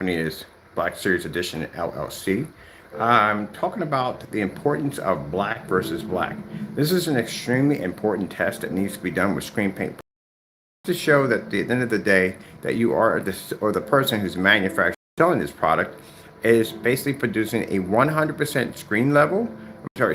Company is Black Series Edition LLC. I'm talking about the importance of black versus black. This is an extremely important test that needs to be done with screen paint to show that at the end of the day that you are the person who's manufacturing selling this product is basically producing a 100%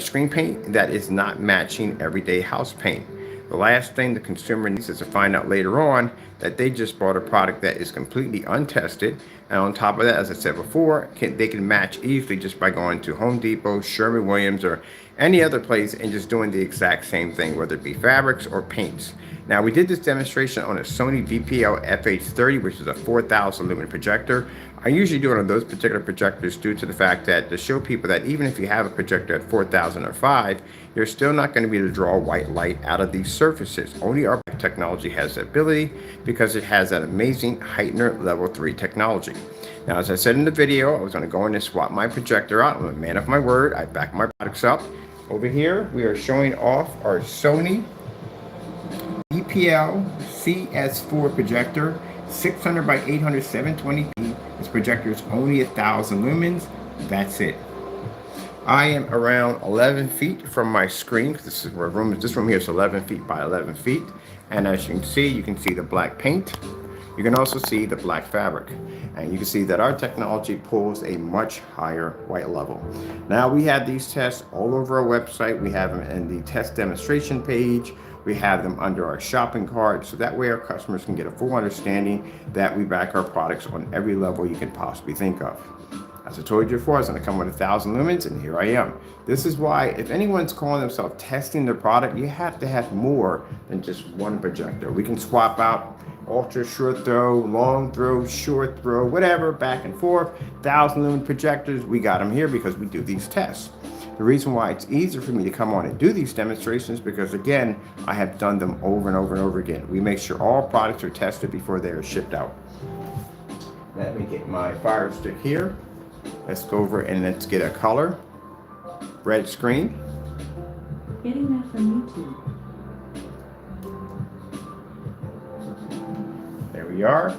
screen paint that is not matching everyday house paint. The last thing the consumer needs is to find out later on that they just bought a product that is completely untested. And on top of that, as I said before, they can match easily just by going to Home Depot, Sherwin-Williams, or any other place and just doing the exact same thing, whether it be fabrics or paints. Now, we did this demonstration on a Sony VPL FH30, which is a 4,000 lumen projector. I usually do it on those particular projectors due to the fact that to show people that even if you have a projector at 4,000 or 5, you're still not going to be able to draw white light out of these surfaces. Only our technology has the ability because it has that amazing heightener level 3 technology. Now, as I said in the video, I was going to go in and swap my projector out. I'm a man of my word. I back my products up. Over here, we are showing off our Sony VPL CS4 projector, 600 by 800 720p. This projector is only 1,000 lumens. That's it. I am around 11 feet from my screen. This room here is 11 feet by 11 feet. And as you can see the black paint. You can also see the black fabric. And you can see that our technology pulls a much higher white level. Now, we have these tests all over our website. We have them in the test demonstration page. We have them under our shopping cart. So that way our customers can get a full understanding that we back our products on every level you can possibly think of. As I told you before, I was going to come with 1,000 lumens, and here I am. This is why if anyone's calling themselves testing their product, you have to have more than just one projector. We can swap out ultra short throw, long throw, short throw, whatever, back and forth. 1,000 lumen projectors, we got them here because we do these tests. The reason why it's easier for me to come on and do these demonstrations because, again, I have done them over and over and over again. We make sure all products are tested before they are shipped out. Let me get my fire stick here. Let's go over and let's get a color. Red screen. Getting that from YouTube. There we are.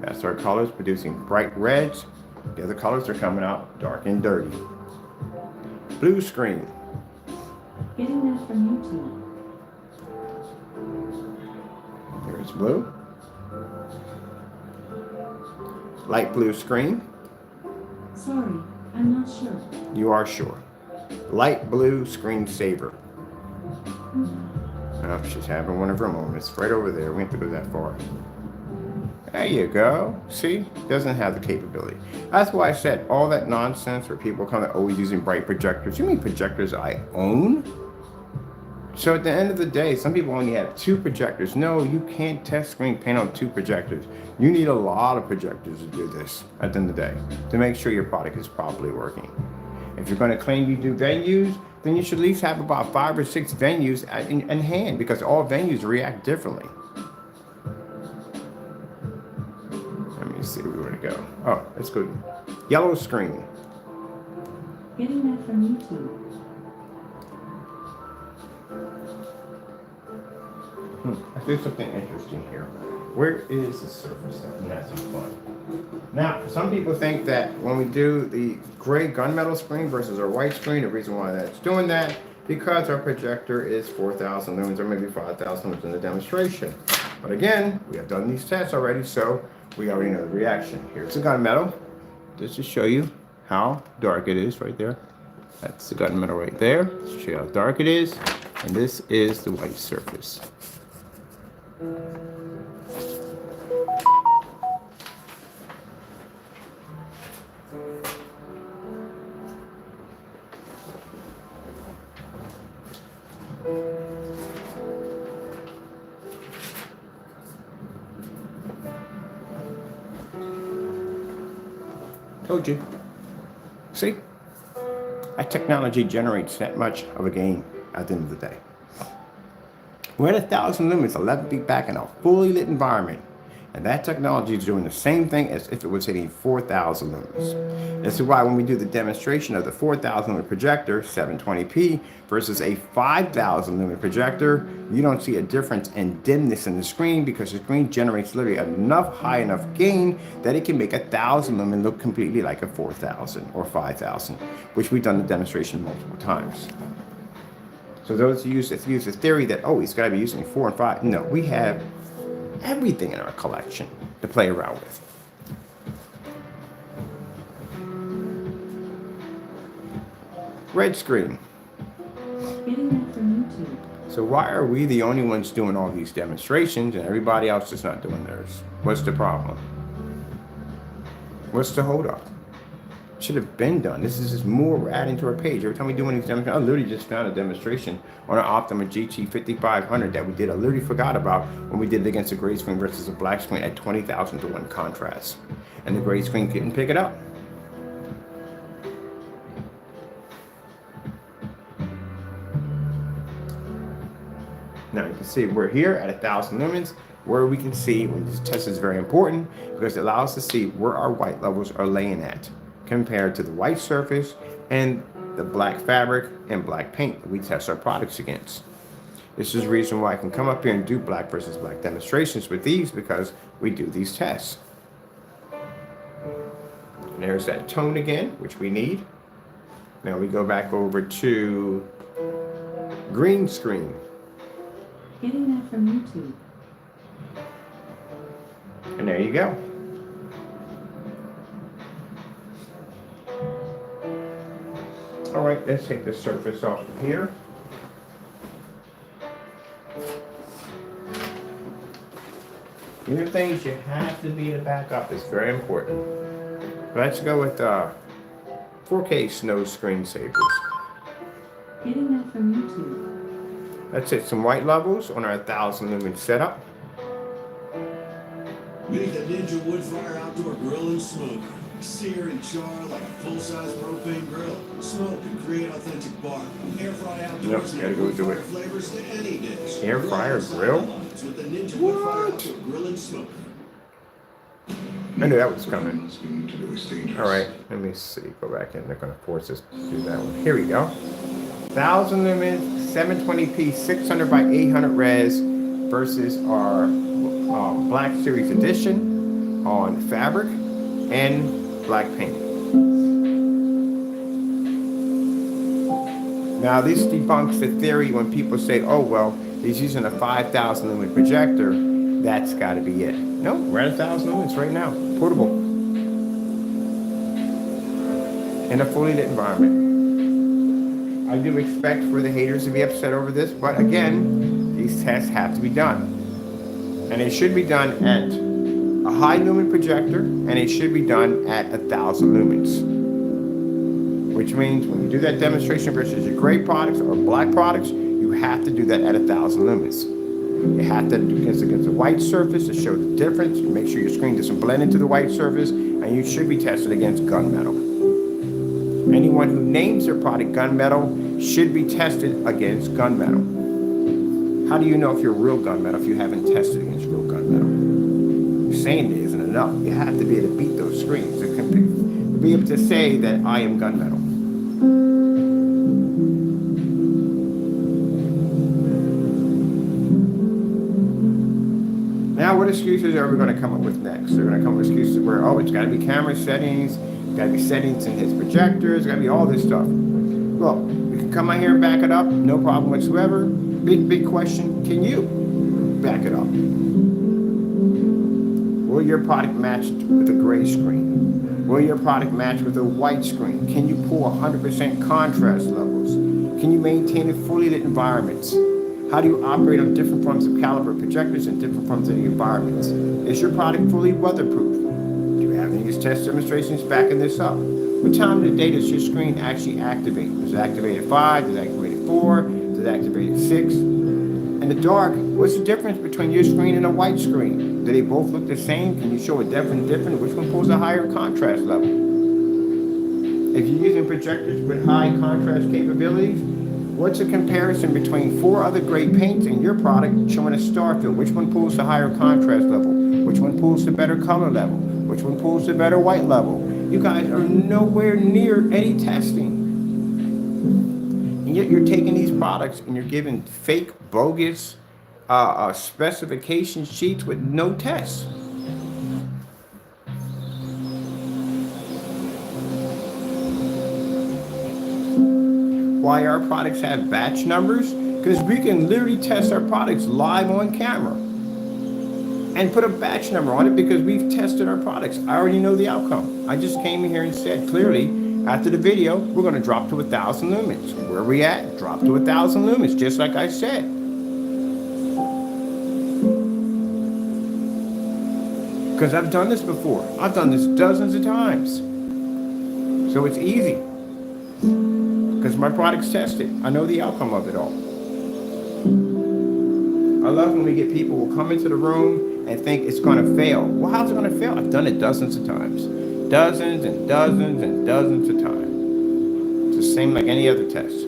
That's our colors producing bright reds. The other colors are coming out dark and dirty. Blue screen. Getting that from YouTube. There's blue. Light blue screen. Sorry, I'm not sure. You are sure. Light blue screensaver. Oh, she's having one of her moments. Right over there. We have to go that far. There you go. See? Doesn't have the capability. That's why I said all that nonsense where people come always using bright projectors. You mean projectors I own? So at the end of the day, some people only have 2 projectors. No, you can't test screen paint on 2 projectors. You need a lot of projectors to do this at the end of the day to make sure your product is properly working. If you're going to claim you do venues, then you should at least have about 5 or 6 venues in hand because all venues react differently. Let me see where to go. Oh, let's go. Yellow screen. Getting that from YouTube. Let's do something interesting here. Where is the surface? And that's some fun. Now, some people think that when we do the gray gunmetal screen versus our white screen, the reason why that's doing that, because our projector is 4,000 lumens or maybe 5,000 lumens in the demonstration. But again, we have done these tests already, so we already know the reaction. Here's the gunmetal. Just to show you how dark it is right there. That's the gunmetal right there. To show you how dark it is. And this is the white surface. Told you. See? That technology generates that much of a gain at the end of the day. We're at 1,000 lumens, 11 feet back in a fully lit environment. And that technology is doing the same thing as if it was hitting 4,000 lumens. This is why when we do the demonstration of the 4,000 lumen projector, 720p, versus a 5,000 lumen projector, you don't see a difference in dimness in the screen because the screen generates literally high enough gain that it can make 1,000 lumen look completely like a 4,000 or 5,000, which we've done the demonstration multiple times. So those who use the theory that, oh, he's got to be using 4 and 5. No, we have everything in our collection to play around with. Red screen. Getting that from YouTube. So why are we the only ones doing all these demonstrations and everybody else is not doing theirs? What's the problem? What's the holdup? Should have been done. This is just more we're adding to our page. Every time we do one of these demonstrations, I literally just found a demonstration on our Optima GT 5500 that we did. I literally forgot about when we did it against a gray screen versus a black screen at 20,000 to 1 contrast. And the gray screen couldn't pick it up. Now you can see we're here at 1,000 lumens where we can see when this test is very important because it allows us to see where our white levels are laying at compared to the white surface and the black fabric and black paint that we test our products against. This is the reason why I can come up here and do black versus black demonstrations with these because we do these tests. And there's that tone again, which we need. Now we go back over to green screen. Getting that from YouTube. And there you go. All right, let's take the surface off of here. These are things you have to be to back up. It's very important. Let's go with 4K snow screensavers. Getting that from YouTube. Let's hit some white levels on our 1,000 lumen setup. Make the Ninja wood fire outdoor grill and smoke. Sear and char like a full-size propane grill. Smoke and create authentic bar. Air fry outdoors Nope, gotta go do it. flavors to any dish. Air fryer grill? With the Ninja wood fire outdoor grill and smoke. I knew that was coming. All right, let me see. Go back in. They're going to force us to do that one. Here we go. 1,000 lumens, 720p, 600 by 800 res versus our Black Series Edition on fabric and black paint. Now this debunks the theory when people say, oh, well, he's using a 5,000 lumen projector. That's got to be it. No, we're at 1,000 lumens right now. Portable. In a fully lit environment. I do expect for the haters to be upset over this, but again, these tests have to be done. And it should be done at a high lumen projector, and it should be done at 1,000 lumens. Which means when you do that demonstration versus your gray products or black products, you have to do that at 1,000 lumens. You have to do this against a white surface to show the difference. You make sure your screen doesn't blend into the white surface, and you should be tested against gunmetal. Anyone who names their product gunmetal should be tested against gunmetal. How do you know if you're real gunmetal if you haven't tested against real gunmetal? Saying it isn't enough. You have to be able to beat those screens to be able to say that I am gunmetal. Now, what excuses are we going to come up with next? They're going to come up with excuses where, oh, it's got to be camera settings, got to be settings in his projectors, got to be all this stuff. Well, we can come out here and back it up, no problem whatsoever. Big question, can you back it up? Will your product match with a gray screen? Will your product match with a white screen? Can you pull 100% contrast levels? Can you maintain a fully lit environments? How do you operate on different forms of caliber projectors and different forms of environments? Is your product fully weatherproof? Do you have any of these test demonstrations backing this up? What time of the day does your screen actually activate? Does it activate at 5? Does it activate at 4? Does it activate at 6? In the dark, what's the difference between your screen and a white screen? Do they both look the same? Can you show a different? Which one pulls a higher contrast level? If you're using projectors with high contrast capabilities, what's the comparison between 4 other gray paints and your product showing a star field? Which one pulls the higher contrast level? Which one pulls the better color level? Which one pulls the better white level? You guys are nowhere near any testing. And yet you're taking these products and you're giving fake, bogus specification sheets with no tests. Why our products have batch numbers? Because we can literally test our products live on camera and put a batch number on it because we've tested our products. I already know the outcome. I just came in here and said clearly after the video, we're going to drop to 1,000 lumens. Where are we at? Drop to 1,000 lumens, just like I said. Because I've done this before. I've done this dozens of times. So it's easy. Because my product's tested. I know the outcome of it all. I love when we get people who come into the room and think it's going to fail. Well, how's it going to fail? I've done it dozens of times. Dozens and dozens and dozens of times. It's the same like any other test.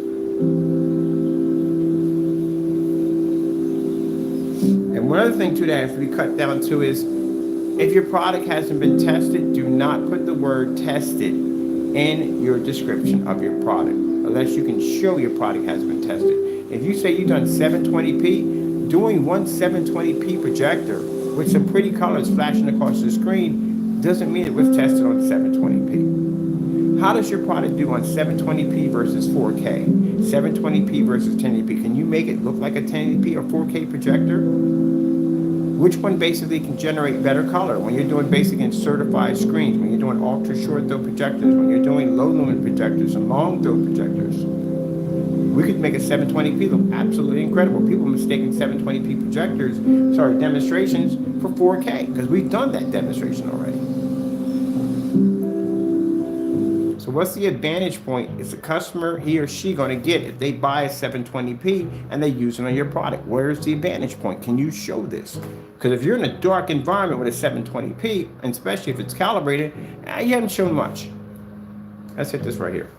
And one other thing too that has to be cut down to is if your product hasn't been tested, do not put the word tested in your description of your product unless you can show your product has been tested. If you say you've done 720p, doing one 720p projector with some pretty colors flashing across the screen doesn't mean it was tested on 720p. How does your product do on 720p versus 4K? 720p versus 1080p. Can you make it look like a 1080p or 4K projector? Which one basically can generate better color when you're doing basic and certified screens, when you're doing ultra short throw projectors, when you're doing low lumen projectors and long throw projectors? We could make a 720p look absolutely incredible. People mistaking 720p projectors, demonstrations for 4K, because we've done that demonstration already. So what's the advantage point is the customer, he or she, going to get if they buy a 720p and they use it on your product? Where's the advantage point? Can you show this? Because if you're in a dark environment with a 720p, and especially if it's calibrated, you haven't shown much. Let's hit this right here.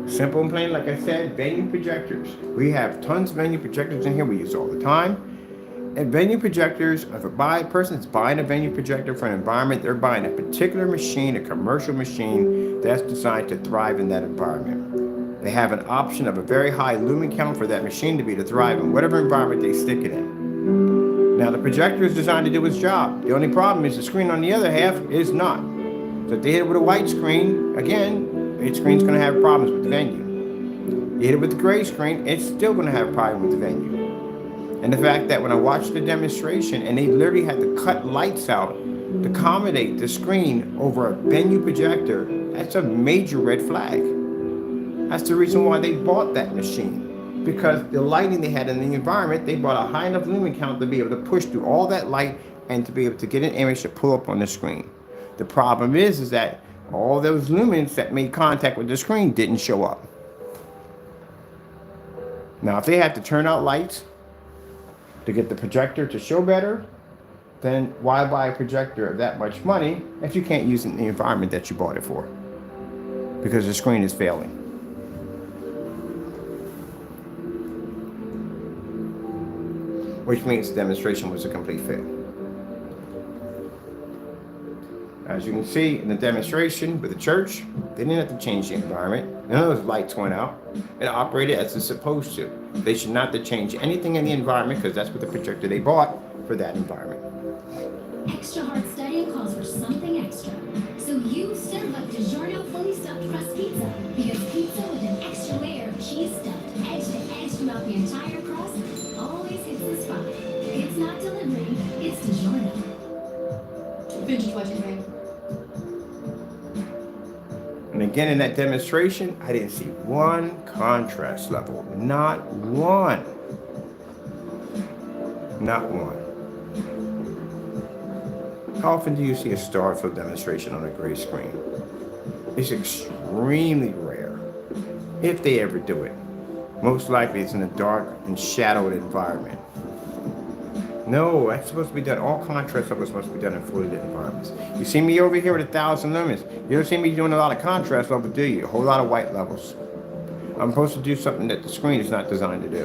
Simple and plain, like I said, venue projectors. We have tons of venue projectors in here we use all the time. And venue projectors, if a person's buying a venue projector for an environment, they're buying a particular machine, a commercial machine that's designed to thrive in that environment. They have an option of a very high lumen count for that machine to be to thrive in whatever environment they stick it in. Now the projector is designed to do its job. The only problem is the screen on the other half is not. So if they hit it with a white screen, again, the screen's going to have problems with the venue. You hit it with the gray screen, it's still going to have a problem with the venue. And the fact that when I watched the demonstration and they literally had to cut lights out to accommodate the screen over a venue projector, that's a major red flag. That's the reason why they bought that machine. Because the lighting they had in the environment, they bought a high enough lumen count to be able to push through all that light and to be able to get an image to pull up on the screen. The problem is that all those lumens that made contact with the screen didn't show up. Now, if they had to turn out lights to get the projector to show better, then why buy a projector of that much money if you can't use it in the environment that you bought it for? Because the screen is failing. Which means the demonstration was a complete fail. As you can see in the demonstration with the church, they didn't have to change the environment. None of those lights went out. It operated as it's supposed to. They should not have to change anything in the environment because that's what the projector they bought for that environment. Extra hard studying calls for something extra. So you serve up DiGiorno fully stuffed crust pizza. Because pizza with an extra layer of cheese stuffed edge to edge throughout the entire crust always hits the spot. It's not delivery, it's DiGiorno. Vintage watching, right? And again, in that demonstration, I didn't see one contrast level. Not one. Not one. How often do you see a Starfield demonstration on a gray screen? It's extremely rare, if they ever do it. Most likely it's in a dark and shadowed environment. No, that's supposed to be done. All contrast levels supposed to be done in fully lit environments. You see me over here with 1,000 lumens. You don't see me doing a lot of contrast level, do you? A whole lot of white levels. I'm supposed to do something that the screen is not designed to do.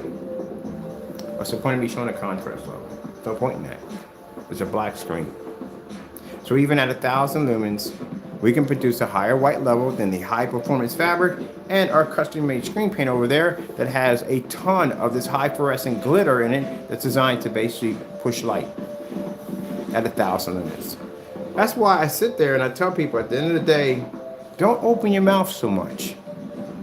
What's the point of me showing a contrast level? There's no point in that. It's a black screen. So even at 1,000 lumens, we can produce a higher white level than the high performance fabric and our custom made screen paint over there that has a ton of this high fluorescent glitter in it that's designed to basically push light at 1,000 lumens. That's why I sit there and I tell people at the end of the day, don't open your mouth so much.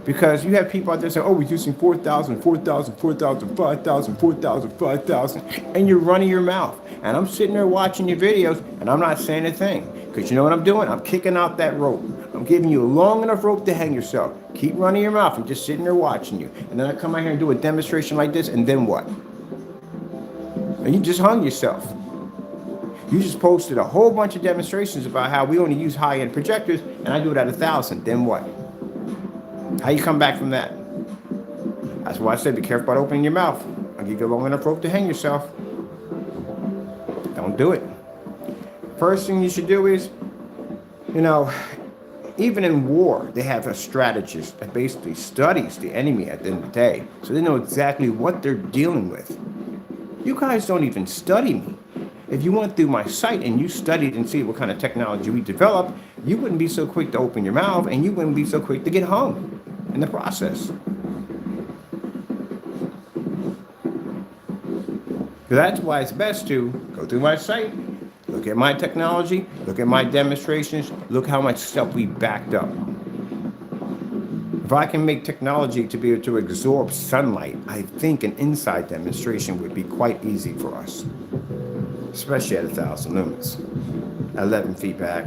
Because you have people out there saying, oh, we're using 4,000, 4,000, 4,000, 5,000, 4,000, 5,000, and you're running your mouth. And I'm sitting there watching your videos, and I'm not saying a thing. Because you know what I'm doing? I'm kicking out that rope. I'm giving you a long enough rope to hang yourself. Keep running your mouth. I'm just sitting there watching you. And then I come out here and do a demonstration like this, and then what? And you just hung yourself. You just posted a whole bunch of demonstrations about how we only use high-end projectors, and I do it at 1,000. Then what? How you come back from that? That's why I said be careful about opening your mouth. I'll give you a long enough rope to hang yourself. Don't do it. First thing you should do is, you know, even in war, they have a strategist that basically studies the enemy at the end of the day. So they know exactly what they're dealing with. You guys don't even study me. If you went through my site and you studied and see what kind of technology we develop, you wouldn't be so quick to open your mouth and you wouldn't be so quick to get hung in the process. So that's why it's best to go through my site, look at my technology, look at my demonstrations, look how much stuff we backed up. If I can make technology to be able to absorb sunlight, I think an inside demonstration would be quite easy for us. Especially at 1,000 lumens, 11 feet back,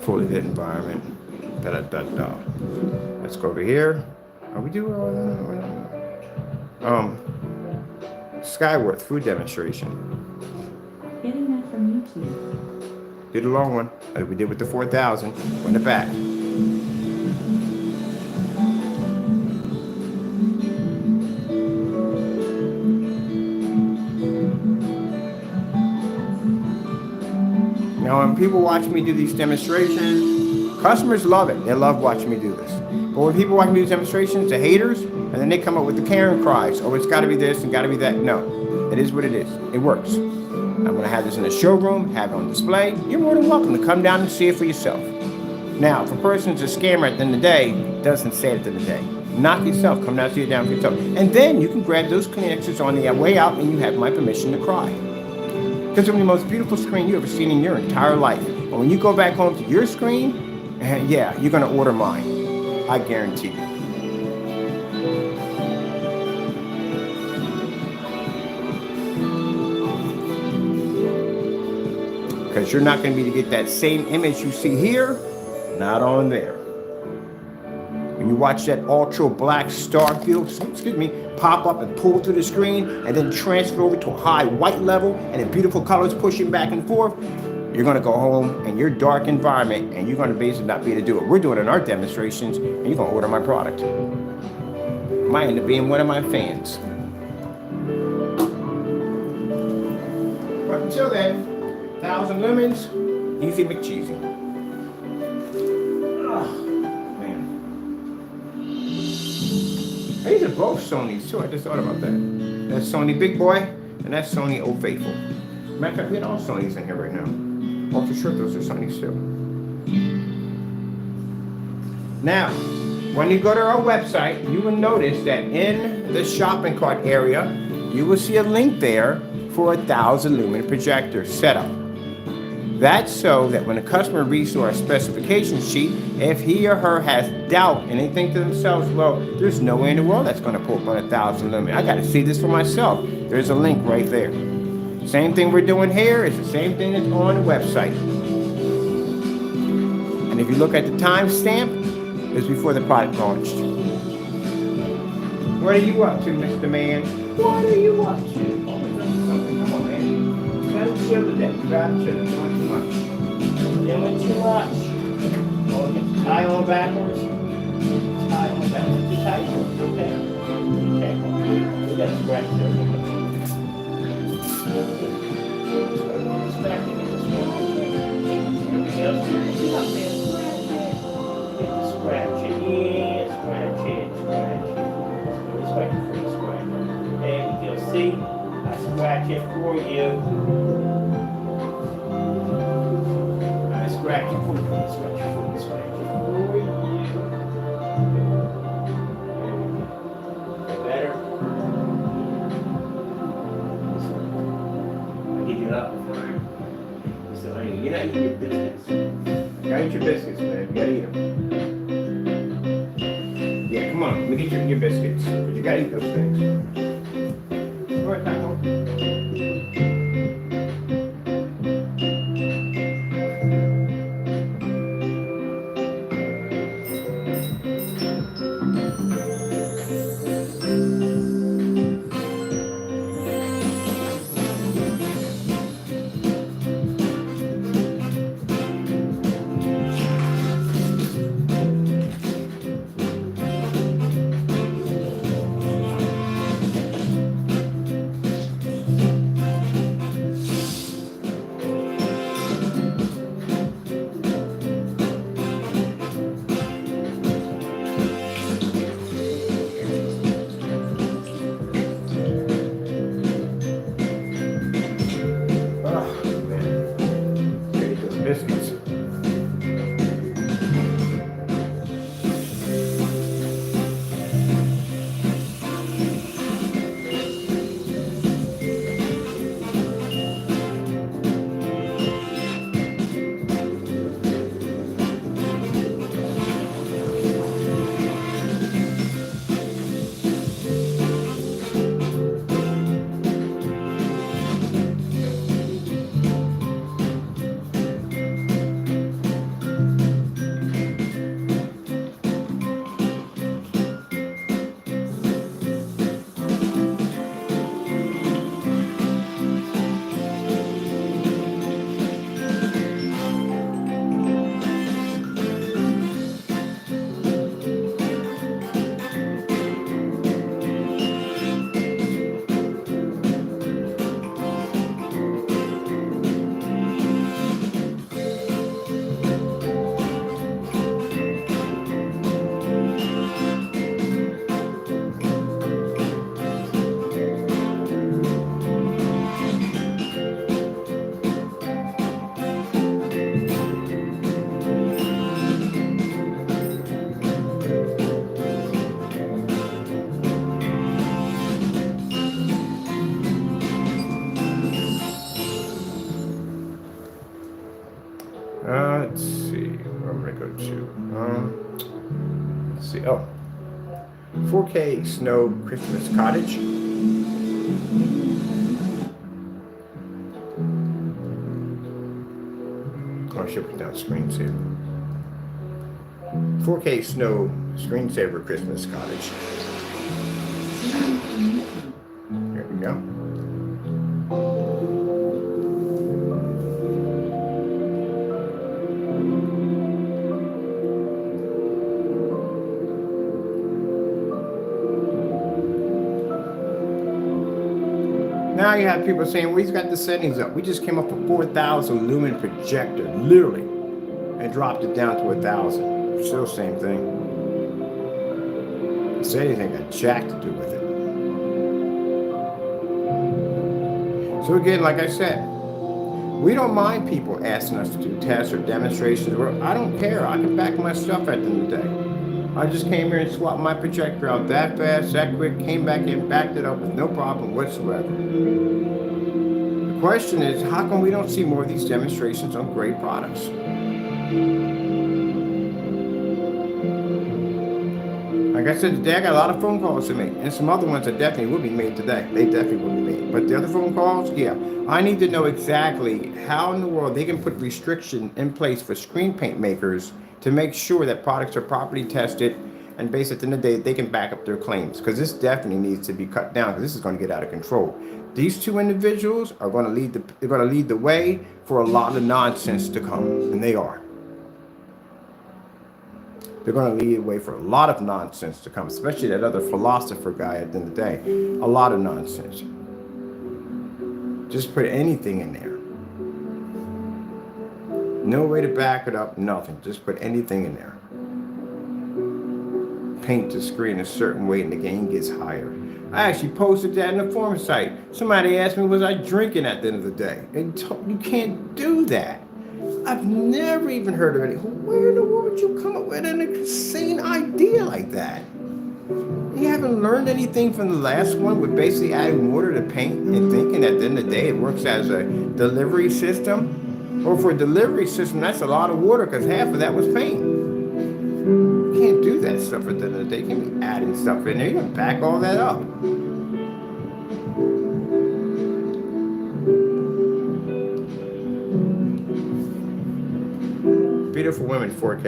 fully lit environment. Let's go over here. Are we doing Skyworth food demonstration? Getting that from YouTube. Do the long one, like we did with the 4,000. In the back. Now, when people watch me do these demonstrations, customers love it. They love watching me do this. But when people watch me do these demonstrations, the haters, and then they come up with the Karen cries. Oh, it's got to be this and got to be that. No, it is what it is. It works. I'm going to have this in a showroom, have it on display. You're more than welcome to come down and see it for yourself. Now, if a person's a scammer at the end of the day, doesn't say it at the end of the day. Knock yourself. Come down and see it down for yourself. And then you can grab those Kleenexes on the way out and you have my permission to cry. Because it's the most beautiful screen you've ever seen in your entire life. But when you go back home to your screen, yeah, you're going to order mine. I guarantee you. Because you're not going to be able to get that same image you see here, not on there. When you watch that ultra black star field, pop up and pull through the screen and then transfer over to a high white level and the beautiful colors pushing back and forth, you're going to go home in your dark environment and you're going to basically not be able to do it. We're doing it in our demonstrations and you're going to order my product. Might end up being one of my fans. But until then, 1,000 lumens, easy McCheesy. These are both Sonys too. I just thought about that. That's Sony Big Boy, and that's Sony Old Faithful. Matter of fact, we had all Sonys in here right now. Oh, for sure, those are Sonys too. Now, when you go to our website, you will notice that in the shopping cart area, you will see a link there for a 1,000 lumen projector setup. That's so that when a customer reads through our specification sheet, if he or her has doubt and they think to themselves, well, there's no way in the world that's going to pull up on 1,000 lumen. I got to see this for myself. There's a link right there. Same thing we're doing here is the same thing that's on the website. And if you look at the timestamp, it's before the product launched. What are you up to, Mr. Man? What are you up to? Come on, man. You gotta chill today. You gotta chill. Doing too much. Doing too much. Oh, get the tie on backwards. Tie on backwards. Get tight. Okay. Okay. We got to scratch there. Biscuit for you. Scratch it for you. Scratch it for you. Scratch it for you. Better. Heat it up. So you gotta eat your biscuits. You gotta eat your biscuits, man. You gotta eat them. Yeah, come on. Let me get your biscuits. You gotta eat those things. All right, Taco. Biscuits. Let's see, where am I going to go to? Let's see, oh, 4K Snow Christmas Cottage. Oh, I should put down screensaver. 4K Snow Screensaver Christmas Cottage. There we go. Now you have people saying, well, he's got the settings up. We just came up with 4,000 lumen projector, literally, and dropped it down to 1,000. Still same thing. The settings ain't got jack to do with it. So again, like I said, we don't mind people asking us to do tests or demonstrations. I don't care. I can back my stuff at the end of the day. I just came here and swapped my projector out that fast, that quick, came back in, backed it up with no problem whatsoever. The question is, how come we don't see more of these demonstrations on great products? Like I said today, I got a lot of phone calls to make, and some other ones that definitely will be made today. They definitely will be made. But the other phone calls, yeah, I need to know exactly how in the world they can put restriction in place for screen paint makers to make sure that products are properly tested, and basically at the end of the day, they can back up their claims, because this definitely needs to be cut down, because this is going to get out of control. These two individuals are going to lead the way for a lot of nonsense to come, and they are. They're going to lead the way for a lot of nonsense to come, especially that other philosopher guy at the end of the day. A lot of nonsense. Just put anything in there. No way to back it up, nothing. Just put anything in there. Paint the screen a certain way and the gain gets higher. I actually posted that in the forum site. Somebody asked me, was I drinking at the end of the day? And you can't do that. I've never even heard of it. Where in the world would you come up with an insane idea like that? You haven't learned anything from the last one with basically adding water to paint and thinking at the end of the day it works as a delivery system? Or for a delivery system, that's a lot of water because half of that was paint. You can't do that stuff at the end of the day. You can't be adding stuff in there. You gotta back all that up. Beautiful Women 4K.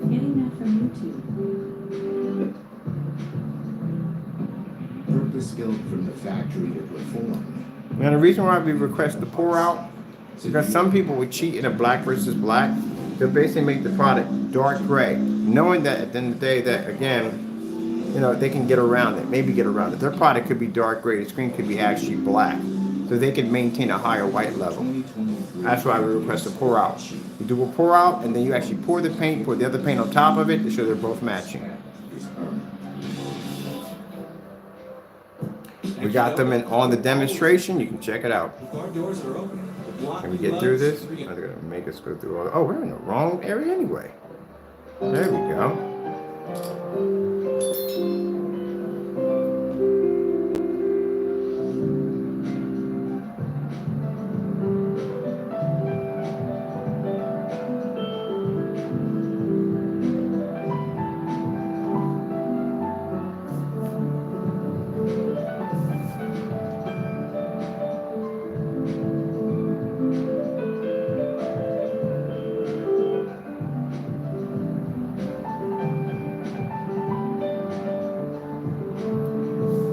Getting that from YouTube. Purpose-built from the factory to perform. Now the reason why we request the pour out is because some people would cheat in a black versus black. They'll basically make the product dark gray, knowing that at the end of the day that again, you know, they can get around it, maybe get around it. Their product could be dark gray, the screen could be actually black. So they can maintain a higher white level. That's why we request a pour out. You do a pour out and then you actually pour the paint, pour the other paint on top of it to show they're both matching. We got them on the demonstration. You can check it out. Car doors are open. The block Can we get through this? Oh, they're gonna make us go through all. Oh, we're in the wrong area anyway. There we go.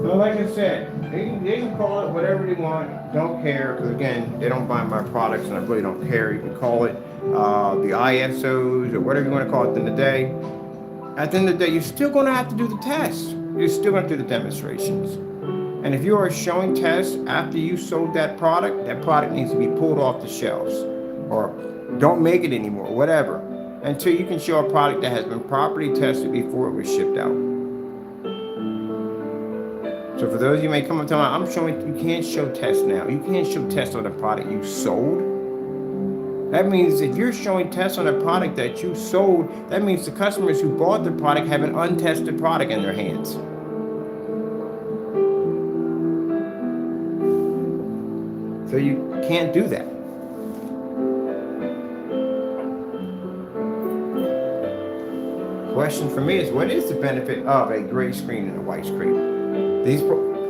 Well, like I said, they can call it whatever they want. Don't care, because again, they don't buy my products, and I really don't care. You can call it the ISOs or whatever you want to call it. At the end of the day, you're still going to have to do the tests. You're still going to do the demonstrations. And if you are showing tests after you sold that product needs to be pulled off the shelves, or don't make it anymore, whatever, until you can show a product that has been properly tested before it was shipped out. So for those of you may come up to me, I'm showing you can't show tests now. You can't show tests on a product you sold. That means if you're showing tests on a product that you sold, that means the customers who bought the product have an untested product in their hands. So you can't do that. Question for me is, what is the benefit of a gray screen and a white screen? These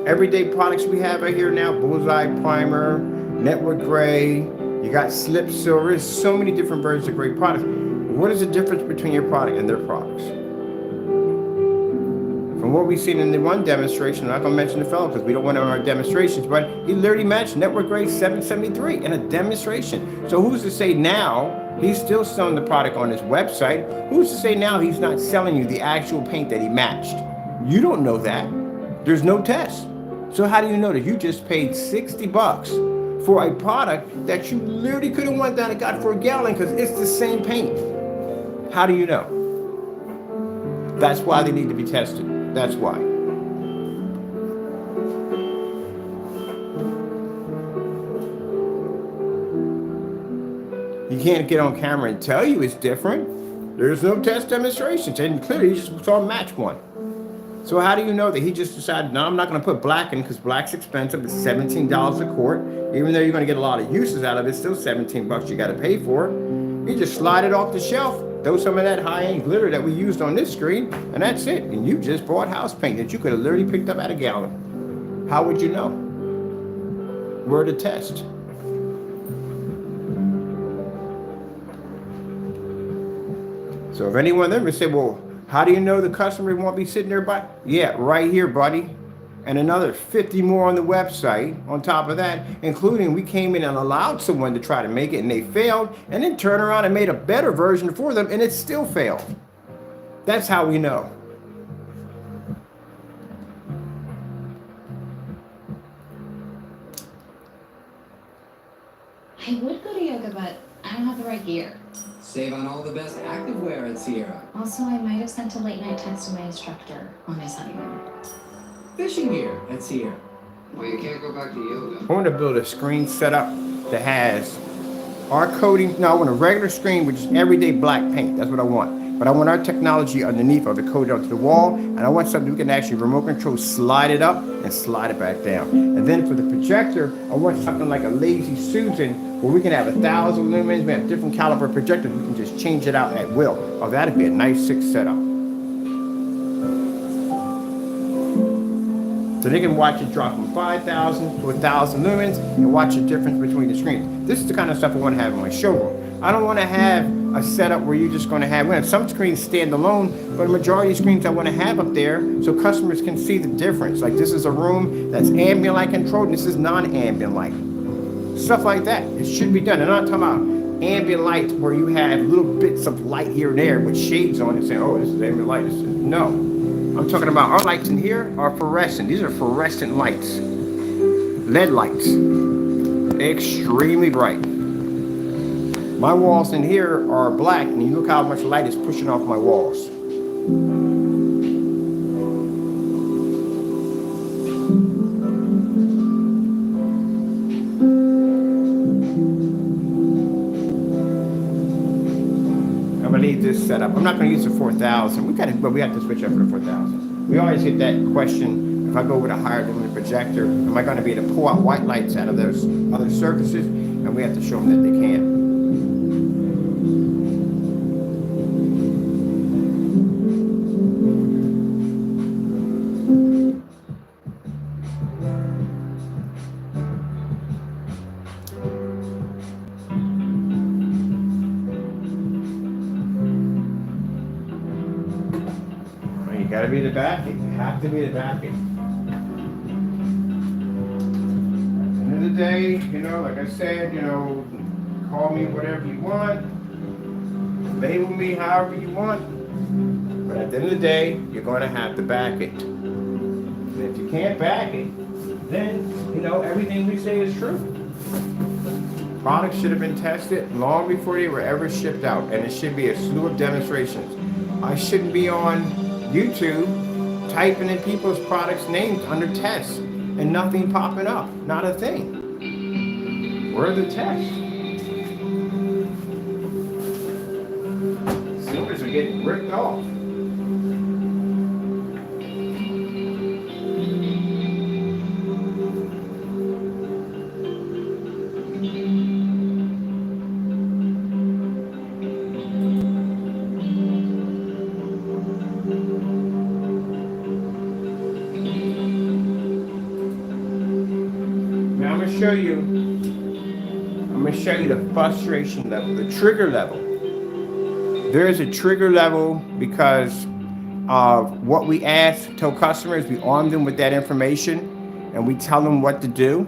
everyday products we have right here now, Bullseye Primer, Network Gray, you got Slip Silver, there's so many different versions of gray products. What is the difference between your product and their products? From what we've seen in the one demonstration, I'm not going to mention the fellow because we don't want to our demonstrations, but he literally matched Network Gray 773 in a demonstration. So who's to say now he's still selling the product on his website? Who's to say now he's not selling you the actual paint that he matched? You don't know that. There's no test. So how do you know that you just paid $60 for a product that you literally could have went down and got for a gallon because it's the same paint? How do you know? That's why they need to be tested. That's why. You can't get on camera and tell you it's different. There's no test demonstrations, and clearly you just saw him match one. So how do you know that he just decided, no, I'm not going to put black in because black's expensive. It's $17 a quart. Even though you're going to get a lot of uses out of it, it's still $17 you got to pay for. You just slide it off the shelf, throw some of that high-end glitter that we used on this screen, and that's it. And you just bought house paint that you could have literally picked up at a gallon. How would you know? Where to test? So if anyone ever say, well, how do you know the customer won't be sitting there by? Yeah, right here, buddy. And another 50 more on the website on top of that, including we came in and allowed someone to try to make it and they failed, and then turned around and made a better version for them and it still failed. That's how we know. I would go to yoga, but I don't have the right gear. Save on all the best activewear at Sierra. Also, I might have sent a late night text to my instructor on his honeymoon. fishing gear that's here. Well, you can't go back to yoga. I want to build a screen setup that has our coating. No, I want a regular screen with just everyday black paint. That's what I want. But I want our technology underneath of it coated onto the wall. And I want something we can actually remote control, slide it up and slide it back down. And then for the projector, I want something like a Lazy Susan where we can have 1,000 lumens. We have different caliber projectors. We can just change it out at will. Oh, that'd be a nice 6 setup. So they can watch it drop from 5,000 to 1,000 lumens and watch the difference between the screens. This is the kind of stuff I want to have in my showroom. I don't want to have a setup where you're just going to have, some screens stand alone, but the majority of screens I want to have up there so customers can see the difference. Like this is a room that's ambient light controlled, and this is non-ambient light. Stuff like that. It should be done. And I'm not talking about ambient lights where you have little bits of light here and there with shades on it saying, oh, this is ambient light. No. I'm talking about our lights in here are fluorescent. These are fluorescent lights. LED lights. Extremely bright. My walls in here are black, and you look how much light is pushing off my walls. I'm gonna leave this set up. I'm not gonna use the 4,000. But we have to switch up for the 4,000. We always get that question: if I go with a higher lumen projector, am I gonna be able to pull out white lights out of those other surfaces? And we have to show them that they can. You gotta be the backing. You have to be the backing. At the end of the day, like I said, call me whatever you want, label me however you want. But at the end of the day, you're gonna have to back it. And if you can't back it, then everything we say is true. Products should have been tested long before they were ever shipped out, and it should be a slew of demonstrations. I shouldn't be on YouTube typing in people's products' names under tests and nothing popping up. Not a thing. Where are the tests? Consumers are getting ripped off. I'm going to show you the frustration level, the trigger level. There is a trigger level because of what we tell customers. We arm them with that information and we tell them what to do,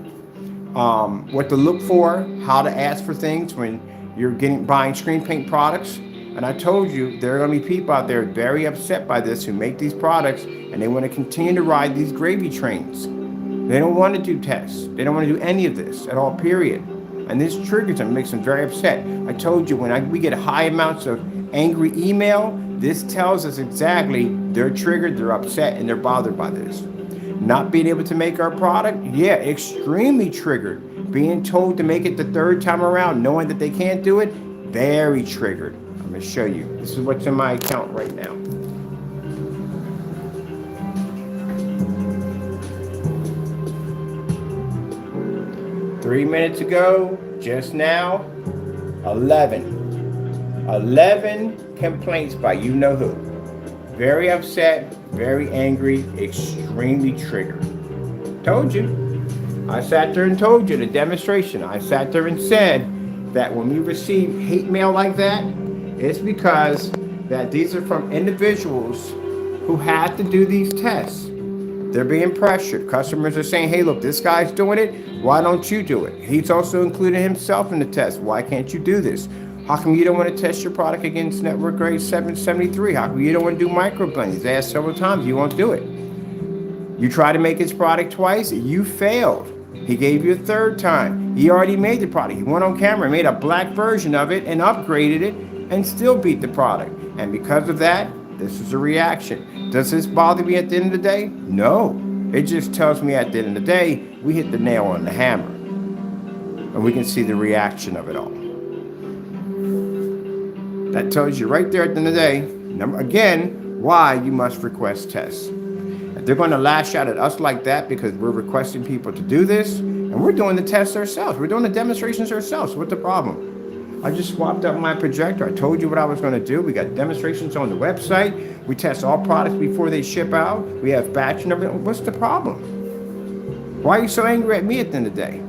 what to look for, how to ask for things when you're buying screen paint products. And I told you there are going to be people out there very upset by this who make these products and they want to continue to ride these gravy trains. They don't want to do tests. They don't want to do any of this at all, period. And this triggers them, makes them very upset. I told you when we get high amounts of angry email, this tells us exactly they're triggered, they're upset, and they're bothered by this. Not being able to make our product, yeah, extremely triggered. Being told to make it the 3rd time around, knowing that they can't do it, very triggered. I'm going to show you. This is what's in my account right now. Three minutes ago, just now, 11 complaints by you-know-who. Very upset, very angry, extremely triggered. Told you. I sat there and told you the demonstration. I sat there and said that when we receive hate mail like that, it's because that these are from individuals who had to do these tests. They're being pressured. Customers are saying, hey, look, this guy's doing it. Why don't you do it? He's also included himself in the test. Why can't you do this? How come you don't want to test your product against network grade 773? How come you don't want to do microblending? He's asked several times. You won't do it. You tried to make his product twice. You failed. He gave you a 3rd time. He already made the product. He went on camera, made a black version of it, and upgraded it, and still beat the product. And because of that, this is a reaction. Does this bother me at the end of the day? No. It just tells me at the end of the day, we hit the nail on the hammer. And we can see the reaction of it all. That tells you right there at the end of the day, again, why you must request tests. If they're going to lash out at us like that because we're requesting people to do this, and we're doing the tests ourselves. We're doing the demonstrations ourselves. What's the problem? I just swapped up my projector. I told you what I was going to do. We got demonstrations on the website. We test all products before they ship out. We have batch and everything. What's the problem? Why are you so angry at me at the end of the day?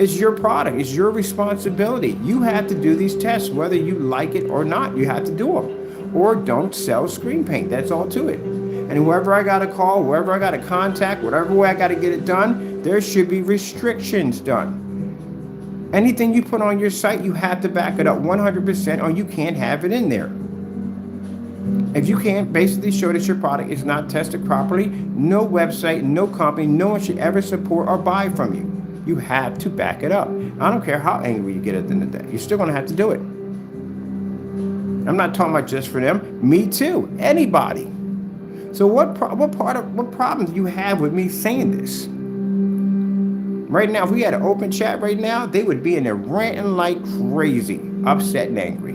It's your product. It's your responsibility. You have to do these tests, whether you like it or not. You have to do them. Or don't sell screen paint. That's all to it. And whoever I got to call, whoever I got to contact, whatever way I got to get it done, there should be restrictions done. Anything you put on your site, you have to back it up 100% or you can't have it in there. If you can't basically show that your product is not tested properly, no website, no company, no one should ever support or buy from you. You have to back it up. I don't care how angry you get at the end of the day. You're still going to have to do it. I'm not talking about just for them. Me too. Anybody. So what problem do you have with me saying this? Right now, if we had an open chat right now, they would be in there ranting like crazy, upset and angry.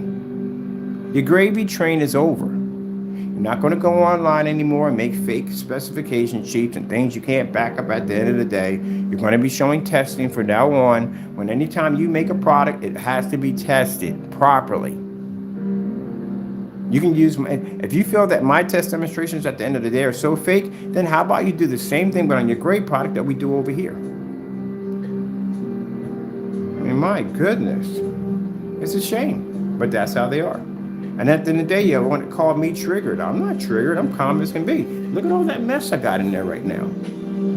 Your gravy train is over. You're not going to go online anymore and make fake specification sheets and things you can't back up at the end of the day. You're going to be showing testing from now on. When anytime you make a product, it has to be tested properly. You can use if you feel that my test demonstrations at the end of the day are so fake, then how about you do the same thing but on your great product that we do over here? I mean, my goodness, it's a shame, but that's how they are. And at the end of the day, you want to call me triggered. I'm not triggered. I'm calm as can be. Look at all that mess I got in there right now.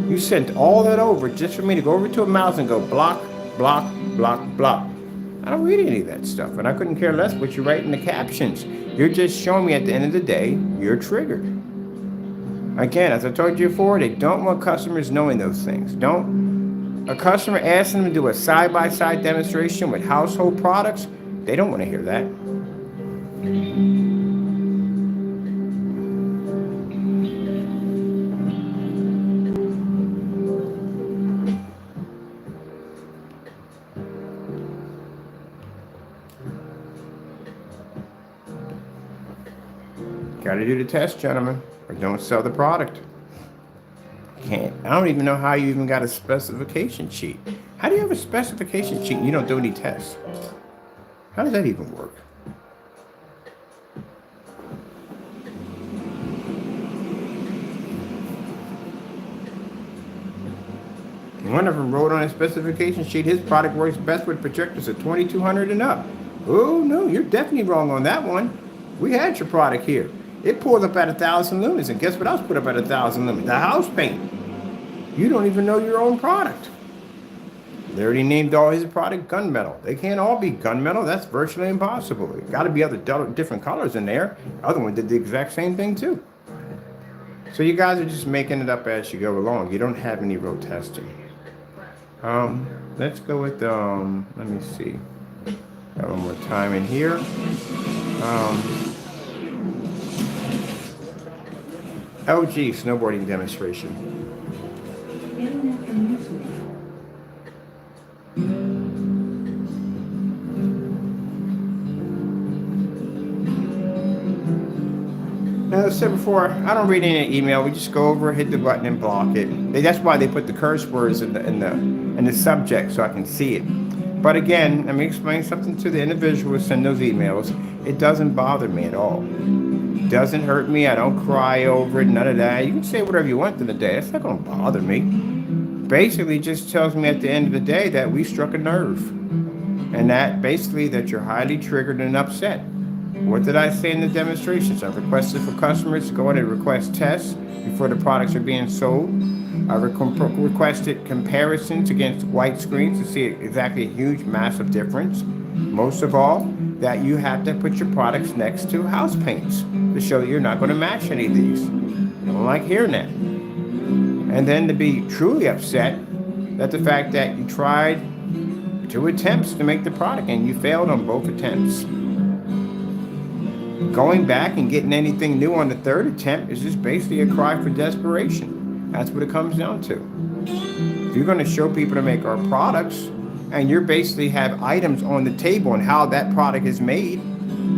You sent all that over just for me to go over to a mouse and go block, block, block, block. I don't read any of that stuff, and I couldn't care less what you write in the captions. You're just showing me at the end of the day, you're triggered. Again, as I told you before, they don't want customers knowing those things. A customer asking them to do a side-by-side demonstration with household products, they don't want to hear that. Got to do the test, gentlemen, or don't sell the product. I don't even know how you even got a specification sheet. How do you have a specification sheet and you don't do any tests? How does that even work? One of them wrote on a specification sheet, his product works best with projectors at 2200 and up. Oh no, you're definitely wrong on that one. We had your product here. It pulled up at 1,000 lumens, and guess what else put up at 1,000 lumens? The house paint. You don't even know your own product. They already named all his product gunmetal. They can't all be gunmetal. That's virtually impossible. There's got to be other different colors in there. The other one did the exact same thing too. So you guys are just making it up as you go along. You don't have any real testing. Let's go with let me see. Got one more time in here. LG snowboarding demonstration. Getting that from YouTube. Now, as I said before, I don't read any email. We just go over, hit the button, and block it. That's why they put the curse words in the subject so I can see it. But again, let me explain something to the individual who send those emails. It doesn't bother me at all. It doesn't hurt me. I don't cry over it. None of that. You can say whatever you want in the day. It's not going to bother me. Basically, it just tells me at the end of the day that we struck a nerve, and that basically that you're highly triggered and upset. What did I say in the demonstrations? I've requested for customers to go in and request tests before the products are being sold. I've requested comparisons against white screens to see exactly a huge, massive difference. Most of all, that you have to put your products next to house paints to show that you're not going to match any of these. I don't like hearing that. And then to be truly upset that the fact that you tried 2 attempts to make the product and you failed on both attempts. Going back and getting anything new on the 3rd attempt is just basically a cry for desperation. That's what it comes down to. If you're going to show people to make our products, and you basically have items on the table on how that product is made,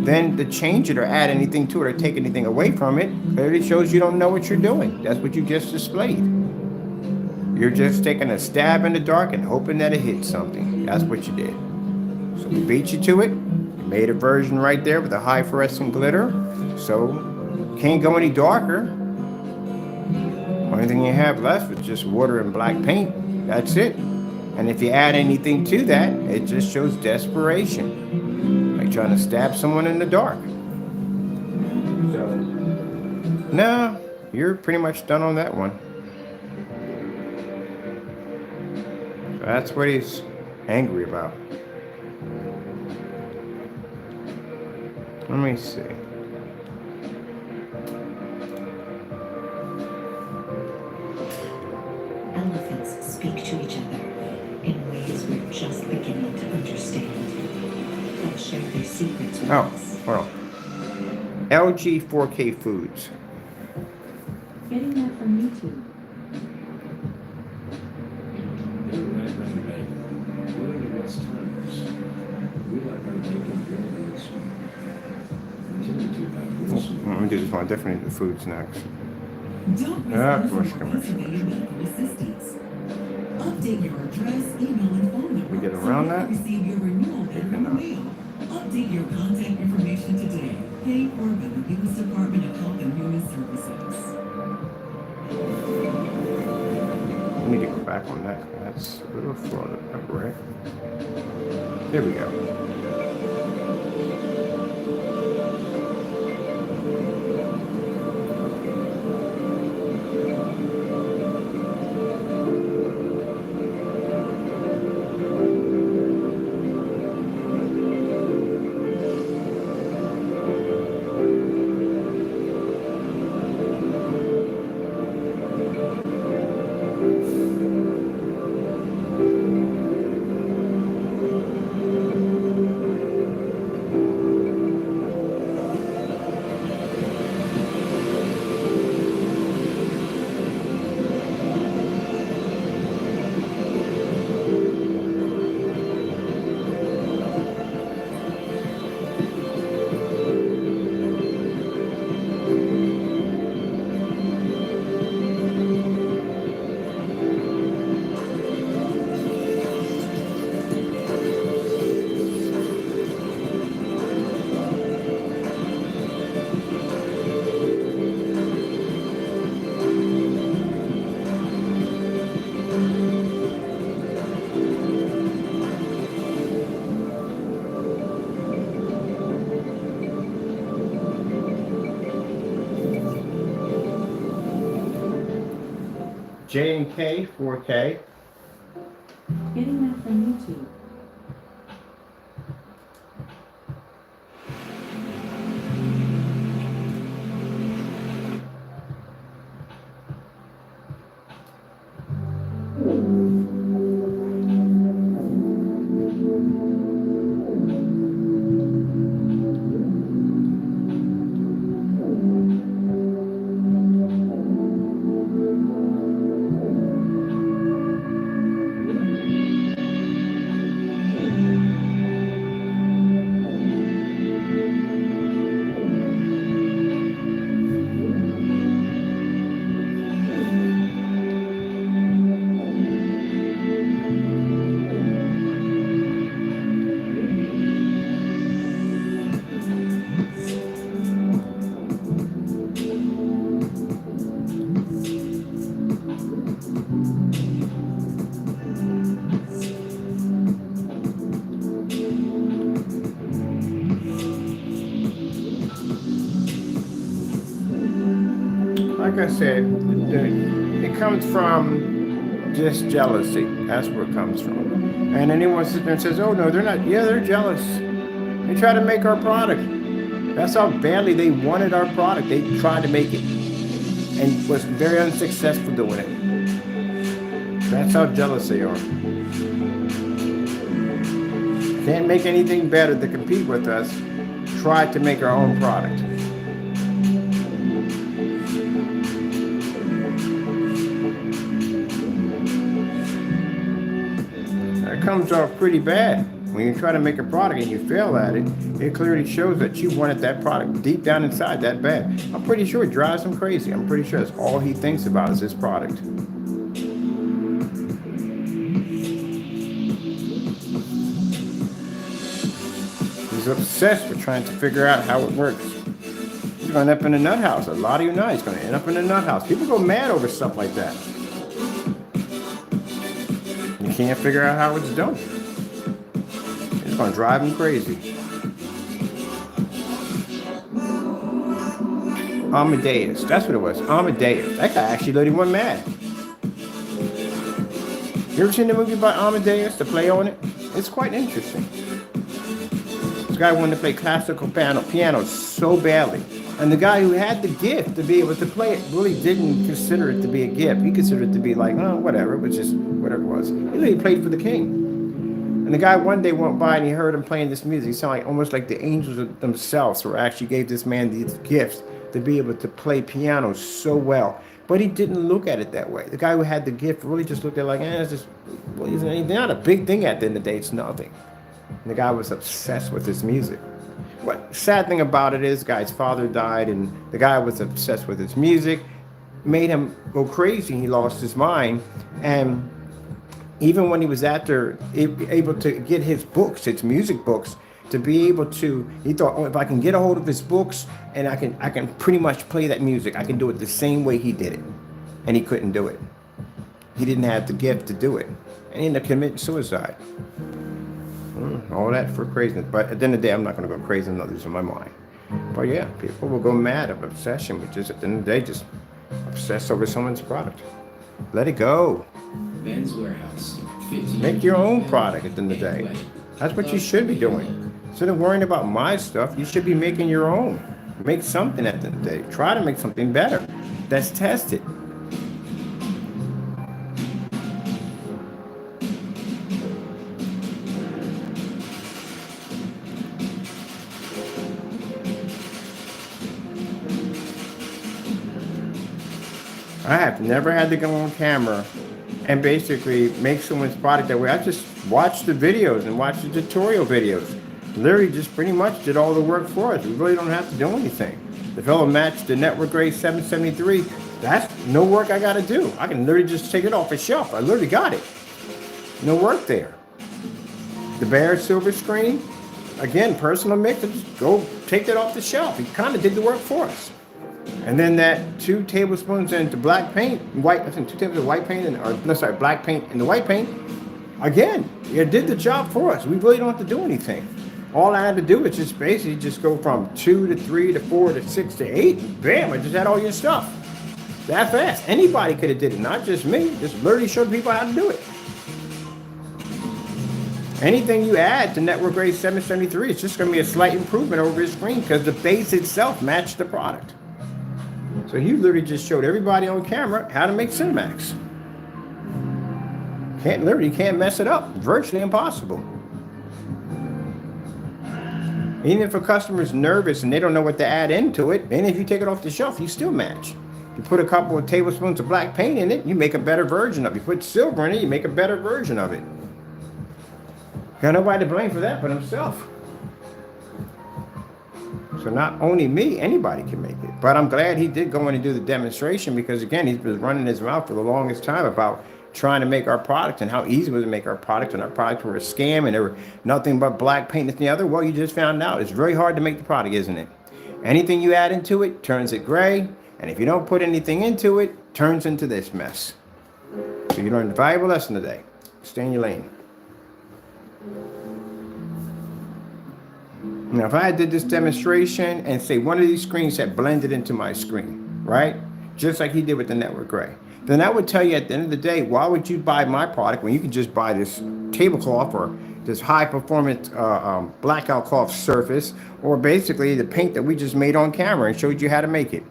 then to change it or add anything to it or take anything away from it clearly shows you don't know what you're doing. That's what you just displayed. You're just taking a stab in the dark and hoping that it hits something. That's what you did. So we beat you to it. We made a version right there with a high fluorescent glitter. So can't go any darker. Only thing you have left is just water and black paint. That's it. And if you add anything to that, it just shows desperation. Like trying to stab someone in the dark. So, no, you're pretty much done on that one. So that's what he's angry about. Let me see. Elephants speak to each other in ways we're just beginning to understand. They'll share their secrets with Oh, us. hold on. LG 4K Foods. Getting that from YouTube. Let me do this one different. The foods next. Don't Ah, miss course, more commercial. estimated medical assistance. Update your address, email, and phone number. We get so around you that? can receive your renewal letter in the cannot. mail. Update your contact information today. Paid for by the U.S. Department of Health and Human Services. I need to go back on that. That's a little flooded up, right? There we go. J&K 4K. Getting that from YouTube. Like I said, it comes from just jealousy. That's where it comes from. And anyone sits there and says, oh no, they're not. Yeah, they're jealous. They try to make our product. That's how badly they wanted our product. They tried to make it and was very unsuccessful doing it. That's how jealous they are. Can't make anything better to compete with us. Try to make our own product. comes off pretty bad. When you try to make a product and you fail at it, it clearly shows that you wanted that product deep down inside that bad. I'm pretty sure it drives him crazy. I'm pretty sure that's all he thinks about is this product. He's obsessed with trying to figure out how it works. He's going to end up in a nut house. A lot of you know he's going to end up in a nut house. People go mad over stuff like that. You can't figure out how it's done. It's going to drive him crazy. Amadeus. That's what it was. Amadeus. That guy actually literally went mad. You ever seen the movie about Amadeus, the play on it? It's quite interesting. This guy wanted to play classical piano so badly. And the guy who had the gift to be able to play it really didn't consider it to be a gift. He considered it to be like, oh, whatever. It was just whatever it was. He literally played for the king. And the guy one day went by and he heard him playing this music. He sounded like almost like the angels themselves were actually gave this man these gifts to be able to play piano so well. But he didn't look at it that way. The guy who had the gift really just looked at it like, it's just, well, it's not a big thing at the end of the day. It's nothing. And the guy was obsessed with his music. What sad thing about it is, the guy's father died, and the guy was obsessed with his music, made him go crazy. He lost his mind, and even when he was able to get his books, his music books, to be able to, he thought, oh, if I can get a hold of his books, and I can pretty much play that music, I can do it the same way he did it, and he couldn't do it. He didn't have the gift to do it, and he ended up committing suicide. All that for craziness. But at the end of the day, I'm not going to go crazy and lose my mind. But yeah, people will go mad of obsession, which is at the end of the day, just obsess over someone's product. Let it go. Men's Warehouse. Make your own product at the end of the day. That's what you should be doing. Instead of worrying about my stuff, you should be making your own. Make something at the end of the day. Try to make something better. That's tested. I have never had to go on camera and basically make someone's product that way. I just watched the videos and watched the tutorial videos. Literally just pretty much did all the work for us. We really don't have to do anything. The fellow matched the network grade 773. That's no work I got to do. I can literally just take it off the shelf. I literally got it. No work there. The bare silver screen, again, personal mix, just go take that off the shelf. He kind of did the work for us. And then that 2 tablespoons into black paint, white, I think 2 tablespoons of white paint, black paint and the white paint. Again, it did the job for us. We really don't have to do anything. All I had to do is just basically just go from 2 to 3 to 4 to 6 to 8. Bam, I just had all your stuff. That fast. Anybody could have did it, not just me. Just literally showed people how to do it. Anything you add to network grade 773, it's just going to be a slight improvement over your screen because the base itself matched the product. So he literally just showed everybody on camera how to make Cinemax. Can't mess it up. Virtually impossible. Even if a customer's nervous and they don't know what to add into it, and if you take it off the shelf, you still match. You put a couple of tablespoons of black paint in it, you make a better version of it. You put silver in it, you make a better version of it. Got nobody to blame for that but himself. So not only me, anybody can make it. But I'm glad he did go in and do the demonstration because, again, he's been running his mouth for the longest time about trying to make our product and how easy it was to make our product, and our products were a scam and they were nothing but black paint and the other. Well, you just found out it's very hard to make the product, isn't it? Anything you add into it turns it gray, and if you don't put anything into it, turns into this mess. So you learned a valuable lesson today. Stay in your lane. Now, if I did this demonstration and say one of these screens had blended into my screen, right? Just like he did with the network gray, then that would tell you at the end of the day, why would you buy my product when you can just buy this tablecloth or this high performance blackout cloth surface, or basically the paint that we just made on camera and showed you how to make it.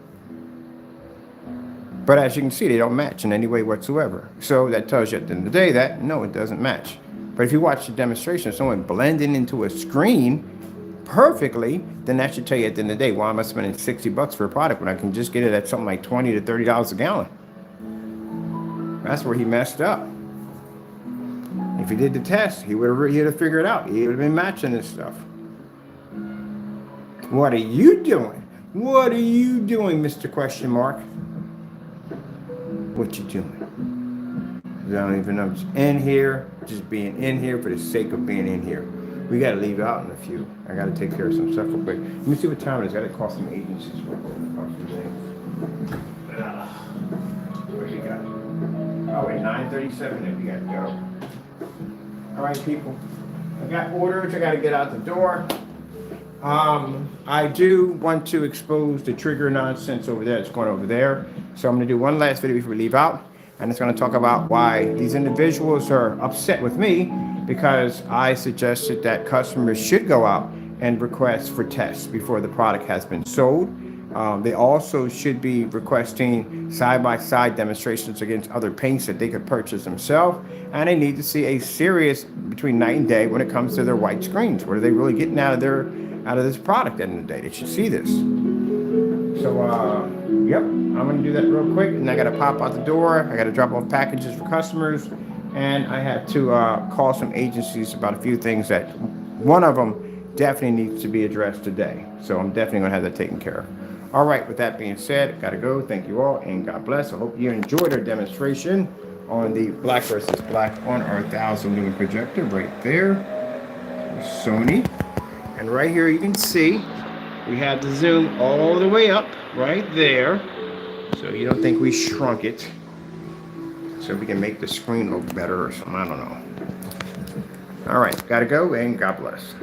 But as you can see, they don't match in any way whatsoever. So that tells you at the end of the day that no, it doesn't match. But if you watch the demonstration, someone blending into a screen perfectly, then that should tell you at the end of the day, why am I spending $60 for a product when I can just get it at something like $20 to $30 a gallon? That's where he messed up. He If he did the test, he'd have figured it out. He would have been matching this stuff. What are you doing? What are you doing, Mr. Question Mark? What you doing? I don't even know. I'm just in here, just being in here for the sake of being in here. We got to leave out in a few. I got to take care of some stuff real quick. Let me see what time it is. Got to call some agencies real quick. What you got? Oh, wait, 9:37 if you got to go. All right, people. I got orders. I got to get out the door. I do want to expose the trigger nonsense over there. It's going over there. So I'm going to do one last video before we leave out. And it's going to talk about why these individuals are upset with me because I suggested that customers should go out and request for tests before the product has been sold. They also should be requesting side-by-side demonstrations against other paints that they could purchase themselves. And they need to see a serious between night and day when it comes to their white screens. What are they really getting out of this product at the end of the day? They should see this. So, yep, I'm going to do that real quick. And I got to pop out the door. I got to drop off packages for customers. And I have to call some agencies about a few things that one of them definitely needs to be addressed today. So I'm definitely going to have that taken care of. All right, with that being said, got to go. Thank you all, and God bless. I hope you enjoyed our demonstration on the Black versus Black on our 1,000 lumen projector right there. Sony. And right here you can see we have the zoom all the way up right there. So you don't think we shrunk it. So we can make the screen look better or something. I don't know. All right, got to go, and God bless.